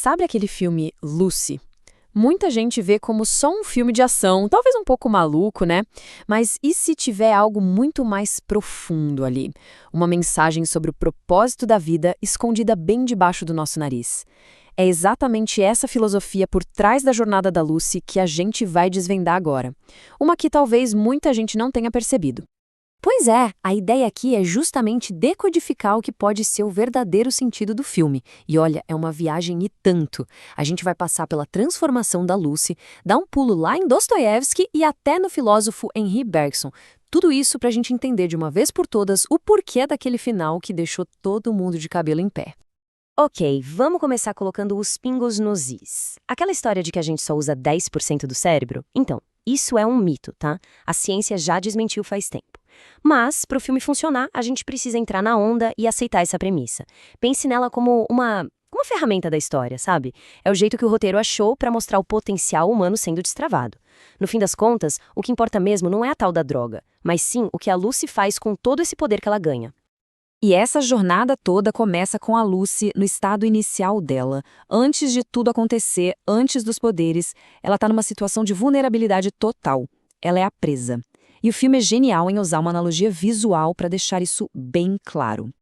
Sabe aquele filme Lucy? Muita gente vê como só um filme de ação, talvez um pouco maluco, né? Mas e se tiver algo muito mais profundo ali? Uma mensagem sobre o propósito da vida escondida bem debaixo do nosso nariz. É exatamente essa filosofia por trás da jornada da Lucy que a gente vai desvendar agora. Uma que talvez muita gente não tenha percebido. Pois é, a ideia aqui é justamente decodificar o que pode ser o verdadeiro sentido do filme. E olha, é uma viagem e tanto. A gente vai passar pela transformação da Lucy, dar um pulo lá em Dostoiévski e até no filósofo Henri Bergson. Tudo isso para a gente entender de uma vez por todas o porquê daquele final que deixou todo mundo de cabelo em pé. Ok, vamos começar colocando os pingos nos is. Aquela história de que a gente só usa 10% do cérebro? Então, isso é um mito, tá? A ciência já desmentiu faz tempo. Mas, para o filme funcionar, a gente precisa entrar na onda e aceitar essa premissa. Pense nela como uma ferramenta da história, sabe? É o jeito que o roteiro achou para mostrar o potencial humano sendo destravado. No fim das contas, o que importa mesmo não é a tal da droga, mas sim o que a Lucy faz com todo esse poder que ela ganha. E essa jornada toda começa com a Lucy no estado inicial dela. Antes de tudo acontecer, antes dos poderes, ela está numa situação de vulnerabilidade total. Ela é a presa. E o filme é genial em usar uma analogia visual para deixar isso bem claro.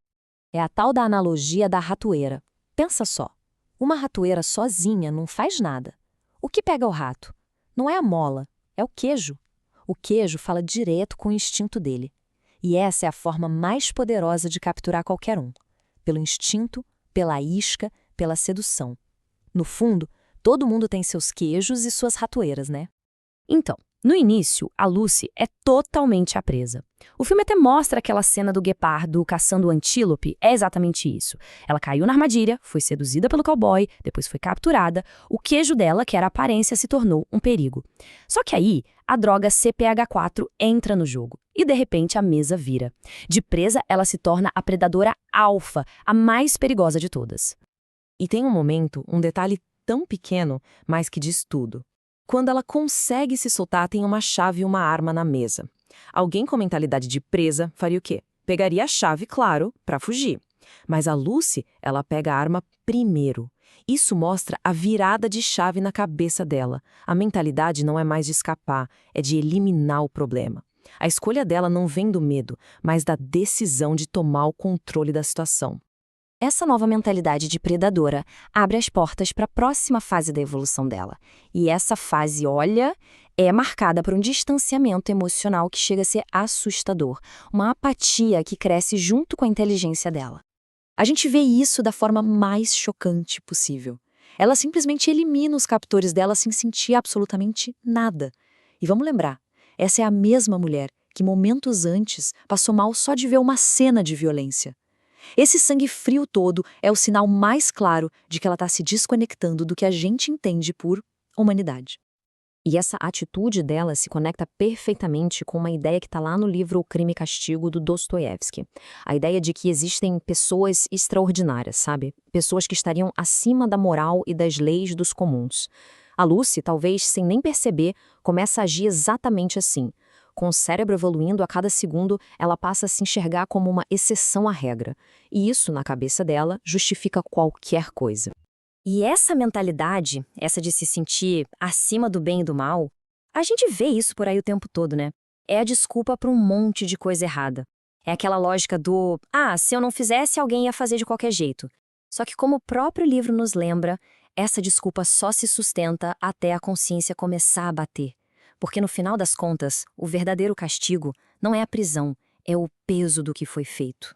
É a tal da analogia da ratoeira. Pensa só, uma ratoeira sozinha não faz nada. O que pega o rato? Não é a mola, é o queijo. O queijo fala direto com o instinto dele. E essa é a forma mais poderosa de capturar qualquer um. Pelo instinto, pela isca, pela sedução. No fundo, todo mundo tem seus queijos e suas ratoeiras, né? Então, no início, a Lucy é totalmente a presa. O filme até mostra aquela cena do guepardo caçando o antílope, é exatamente isso. Ela caiu na armadilha, foi seduzida pelo cowboy, depois foi capturada, o queijo dela, que era a aparência, se tornou um perigo. Só que aí, a droga CPH4 entra no jogo e de repente a mesa vira. De presa, ela se torna a predadora alfa, a mais perigosa de todas. E tem um momento, um detalhe tão pequeno, mas que diz tudo. Quando ela consegue se soltar, tem uma chave e uma arma na mesa. Alguém com mentalidade de presa faria o quê? Pegaria a chave, claro, para fugir. Mas a Lucy, ela pega a arma primeiro. Isso mostra a virada de chave na cabeça dela. A mentalidade não é mais de escapar, é de eliminar o problema. A escolha dela não vem do medo, mas da decisão de tomar o controle da situação. Essa nova mentalidade de predadora abre as portas para a próxima fase da evolução dela. E essa fase, olha, é marcada por um distanciamento emocional que chega a ser assustador, uma apatia que cresce junto com a inteligência dela. A gente vê isso da forma mais chocante possível. Ela simplesmente elimina os captores dela sem sentir absolutamente nada. E vamos lembrar, essa é a mesma mulher que momentos antes passou mal só de ver uma cena de violência. Esse sangue frio todo é o sinal mais claro de que ela está se desconectando do que a gente entende por humanidade. E essa atitude dela se conecta perfeitamente com uma ideia que está lá no livro O Crime e Castigo, do Dostoiévski. A ideia de que existem pessoas extraordinárias, sabe? Pessoas que estariam acima da moral e das leis dos comuns. A Lucy, talvez sem nem perceber, começa a agir exatamente assim. Com o cérebro evoluindo a cada segundo, ela passa a se enxergar como uma exceção à regra. E isso, na cabeça dela, justifica qualquer coisa. E essa mentalidade, essa de se sentir acima do bem e do mal, a gente vê isso por aí o tempo todo, né? É a desculpa para um monte de coisa errada. É aquela lógica do, se eu não fizesse, alguém ia fazer de qualquer jeito. Só que como o próprio livro nos lembra, essa desculpa só se sustenta até a consciência começar a bater. Porque no final das contas, o verdadeiro castigo não é a prisão, é o peso do que foi feito.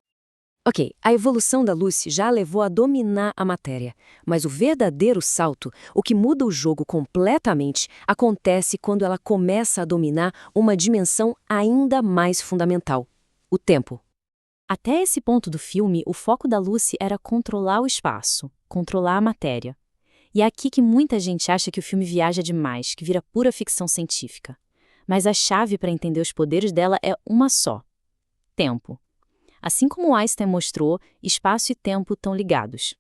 Ok, a evolução da Lucy já a levou a dominar a matéria, mas o verdadeiro salto, o que muda o jogo completamente, acontece quando ela começa a dominar uma dimensão ainda mais fundamental: o tempo. Até esse ponto do filme, o foco da Lucy era controlar o espaço, controlar a matéria. E é aqui que muita gente acha que o filme viaja demais, que vira pura ficção científica. Mas a chave para entender os poderes dela é uma só: tempo. Assim como Einstein mostrou, espaço e tempo estão ligados.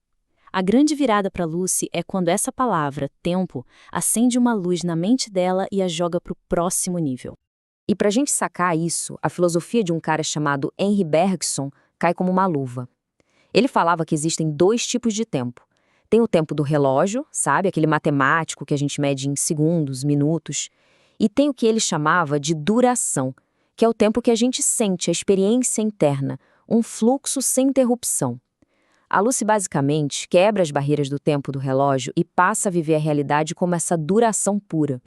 A grande virada para Lucy é quando essa palavra, tempo, acende uma luz na mente dela e a joga para o próximo nível. E para a gente sacar isso, a filosofia de um cara chamado Henri Bergson cai como uma luva. Ele falava que existem dois tipos de tempo: Tem o tempo do relógio, sabe? Aquele matemático que a gente mede em segundos, minutos. E tem o que ele chamava de duração, que é o tempo que a gente sente, a experiência interna, um fluxo sem interrupção. A Lucy basicamente quebra as barreiras do tempo do relógio e passa a viver a realidade como essa duração pura.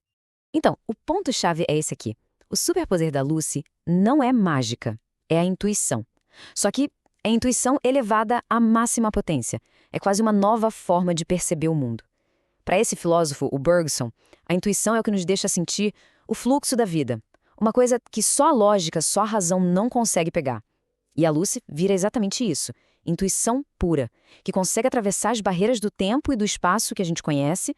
Então, o ponto-chave é esse aqui. O superpoder da Lucy não é mágica, é a intuição. Só que é a intuição elevada à máxima potência. É quase uma nova forma de perceber o mundo. Para esse filósofo, o Bergson, a intuição é o que nos deixa sentir o fluxo da vida. Uma coisa que só a lógica, só a razão não consegue pegar. E a Lucy vira exatamente isso. Intuição pura, que consegue atravessar as barreiras do tempo e do espaço que a gente conhece.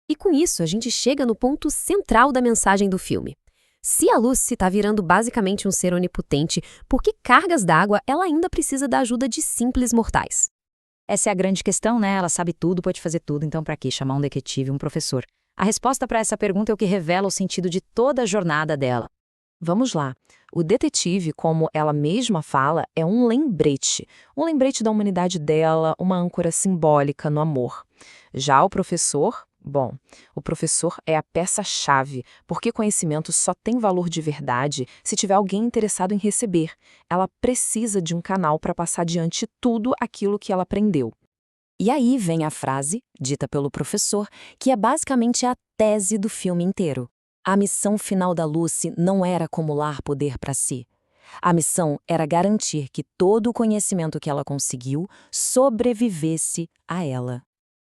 E com isso, a gente chega no ponto central da mensagem do filme. Se a Lucy está virando basicamente um ser onipotente, por que cargas d'água ela ainda precisa da ajuda de simples mortais? Essa é a grande questão, né? Ela sabe tudo, pode fazer tudo, então para que chamar um detetive, um professor? A resposta para essa pergunta é o que revela o sentido de toda a jornada dela. Vamos lá. O detetive, como ela mesma fala, é um lembrete da humanidade dela, uma âncora simbólica no amor. Já o professor, bom, o professor é a peça-chave, porque conhecimento só tem valor de verdade se tiver alguém interessado em receber. Ela precisa de um canal para passar adiante tudo aquilo que ela aprendeu. E aí vem a frase, dita pelo professor, que é basicamente a tese do filme inteiro. A missão final da Lucy não era acumular poder para si. A missão era garantir que todo o conhecimento que ela conseguiu sobrevivesse a ela.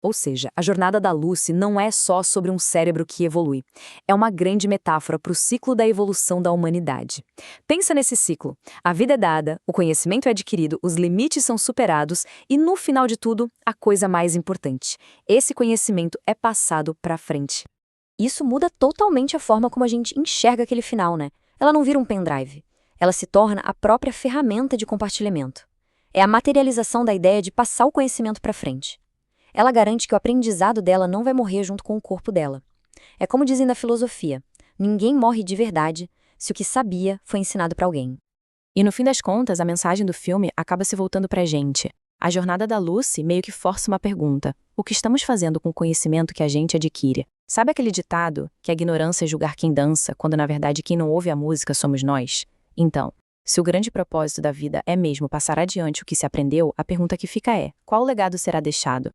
Ou seja, a jornada da Lucy não é só sobre um cérebro que evolui. É uma grande metáfora para o ciclo da evolução da humanidade. Pensa nesse ciclo. A vida é dada, o conhecimento é adquirido, os limites são superados e, no final de tudo, a coisa mais importante. Esse conhecimento é passado para frente. Isso muda totalmente a forma como a gente enxerga aquele final, né? Ela não vira um pendrive. Ela se torna a própria ferramenta de compartilhamento. É a materialização da ideia de passar o conhecimento para frente. Ela garante que o aprendizado dela não vai morrer junto com o corpo dela. É como dizem na filosofia, ninguém morre de verdade se o que sabia foi ensinado para alguém. E no fim das contas, a mensagem do filme acaba se voltando para a gente. A jornada da Lucy meio que força uma pergunta. O que estamos fazendo com o conhecimento que a gente adquire? Sabe aquele ditado que a ignorância é julgar quem dança, quando na verdade quem não ouve a música somos nós? Então, se o grande propósito da vida é mesmo passar adiante o que se aprendeu, a pergunta que fica é: qual legado será deixado?